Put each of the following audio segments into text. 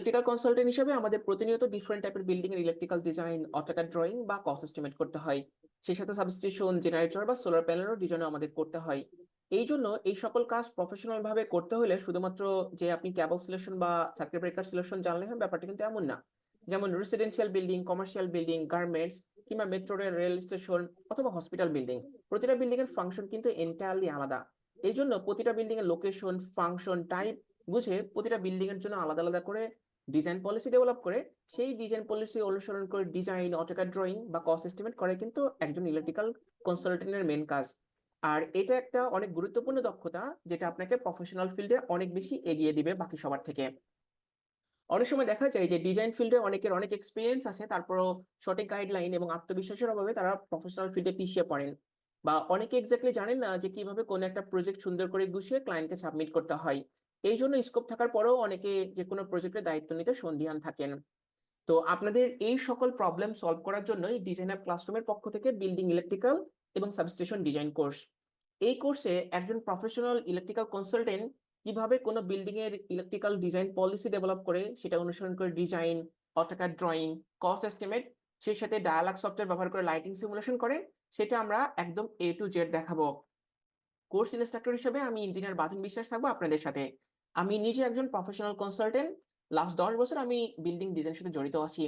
Electrical consultant হিসেবে আমাদের প্রতিনিয়ত ডিফারেন্ট টাইপের বিল্ডিং এর ইলেকট্রিক্যাল ডিজাইন, অটোক্যাড ড্রয়িং বা কস্ট এস্টিমেট করতে হয়। সেই সাথে সাবস্টেশন, জেনারেটর বা সোলার প্যানেলও ডিজাইনও আমাদের করতে হয়। এই জন্য এই সকল কাজ প্রফেশনাল ভাবে করতে হলে শুধুমাত্র যে আপনি ক্যাবল সিলেকশন বা সার্কিট ব্রেকার সিলেকশন জানলে হয় ব্যাপারটা কিন্তু এমন না। যেমন residential building, commercial building, garments কিংবা মেট্রো রেল, রেল স্টেশন অথবা হসপিটাল বিল্ডিং, প্রতিটা বিল্ডিং এর ফাংশন কিন্তু এন্টায়ারলি আলাদা। এই জন্য প্রতিটা বিল্ডিং এর লোকেশন, ফাংশন, টাইপ বুঝে প্রতিটা বিল্ডিং এর জন্য আলাদা আলাদা করে ডিজাইন পলিসি ডেভেলপ করে সেই ডিজাইন পলিসি অনুসরণ করে ডিজাইন, অটোক্যাড ড্রয়িং বা কস্ট এস্টিমেট করে কিন্তু একজন ইলেকট্রিক্যাল কনসালটেন্টের মেন কাজ। আর এটা একটা অনেক গুরুত্বপূর্ণ দক্ষতা যেটা আপনাকে প্রফেশনাল ফিল্ডে অনেক বেশি এগিয়ে দিবে বাকি সবার থেকে। অনেক সময় দেখা যায় যে ডিজাইন ফিল্ডে অনেকের অনেক এক্সপিরিয়েন্স আছে, তারপরও সঠিক গাইডলাইন এবং আত্মবিশ্বাসের অভাবে তারা প্রফেশনাল ফিল্ডে পিছিয়ে পড়েন, বা অনেকে এক্স্যাক্টলি জানেন না যে কিভাবে কোন একটা প্রজেক্ট সুন্দর করে গুছিয়ে ক্লায়েন্টকে সাবমিট করতে হয়। এই জন্য স্কোপ থাকার পরেও অনেকে যে কোনো প্রজেক্টের দায়িত্ব নিতে সন্দিহান থাকেন। তো আপনাদের এই সকল প্রবলেম সলভ করার জন্যই ডিজাইন অ্যাপ ক্লাসরুমের পক্ষ থেকে বিল্ডিং ইলেকট্রিক্যাল এবং সাবস্টেশন ডিজাইন কোর্স। এই কোর্সে একজন প্রফেশনাল ইলেকট্রিক্যাল কনসালটেন্ট কিভাবে কোনো বিল্ডিং এর ইলেকট্রিক্যাল ডিজাইন পলিসি ডেভেলপ করে সেটা অনুসরণ করে design, AutoCAD drawing, cost estimate, সেই সাথে ডায়ালগ সফটওয়্যার ব্যবহার করে লাইটিং সিমুলেশন করে, সেটা আমরা একদম A to Z দেখাবো। কোর্স ইনস্ট্রাক্টর হিসেবে আমি ইঞ্জিনিয়ার বাঁধন বিশ্বাস থাকবো আপনাদের সাথে। আমি নিজে একজন প্রফেশনাল কনসালটেন্ট। লাস্ট 10 বছর আমি বিল্ডিং ডিজাইনের সাথে জড়িত আছি।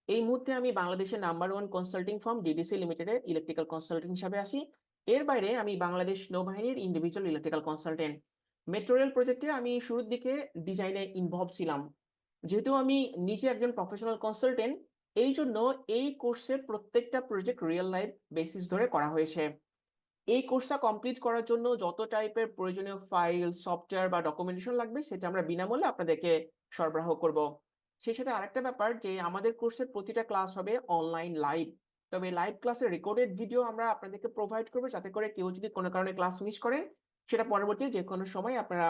এই মুহূর্তে আমি বাংলাদেশের নাম্বার 1 কনসাল্টিং ফার্ম ডিডিসি লিমিটেডে ইলেকট্রিক্যাল কনসালটেন্ট হিসাবে আছি। এর বাইরে আমি বাংলাদেশ নৌবাহিনীর individual electrical consultant. Metro rail প্রজেক্টে আমি শুরুর দিকে ডিজাইনে ইনভলভ ছিলাম। যেহেতু আমি নিজে একজন প্রফেশনাল কনসালটেন্ট, এই জন্য এই কোর্সের প্রত্যেকটা প্রজেক্ট রিয়েল লাইফ বেসিস ধরে করা হয়েছে। এই কোর্সটা কমপ্লিট করার জন্য যত টাইপের প্রয়োজনীয় ফাইল, সফটওয়্যার বা ডকুমেন্টেশন লাগবে সেটা আমরা বিনামূল্যে আপনাদেরকে সরবরাহ করব। সেই সাথে আরেকটা ব্যাপার যে আমাদের কোর্সের প্রতিটা ক্লাস হবে অনলাইন লাইভ। তবে লাইভ ক্লাসের রেকর্ডেড ভিডিও আমরা আপনাদেরকে প্রোভাইড করব, যাতে করে কেউ যদি কোনো কারণে ক্লাস মিস করেন সেটা পরবর্তী যে কোনো সময় আপনারা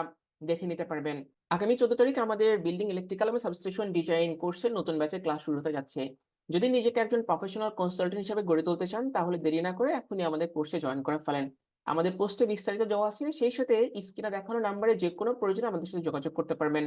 দেখে নিতে পারবেন। আগামী 14 তারিখ আমাদের বিল্ডিং ইলেকট্রিক্যাল এবং সাবস্টেশন ডিজাইন কোর্সের নতুন ব্যাচের ক্লাস শুরু হতে যাচ্ছে। যদি নিজেকে একজন প্রফেশনাল কনসালটেন্ট হিসেবে গড়ে তুলতে চান তাহলে দেরি না করে এখনই আমাদের কোর্সে জয়েন করে ফেলেন। আমাদের পোস্টে বিস্তারিত দেওয়া আছে, সেই সাথে স্ক্রিনে দেখানো নাম্বারে যে কোনো প্রয়োজনে আমাদের সাথে যোগাযোগ করতে পারবেন।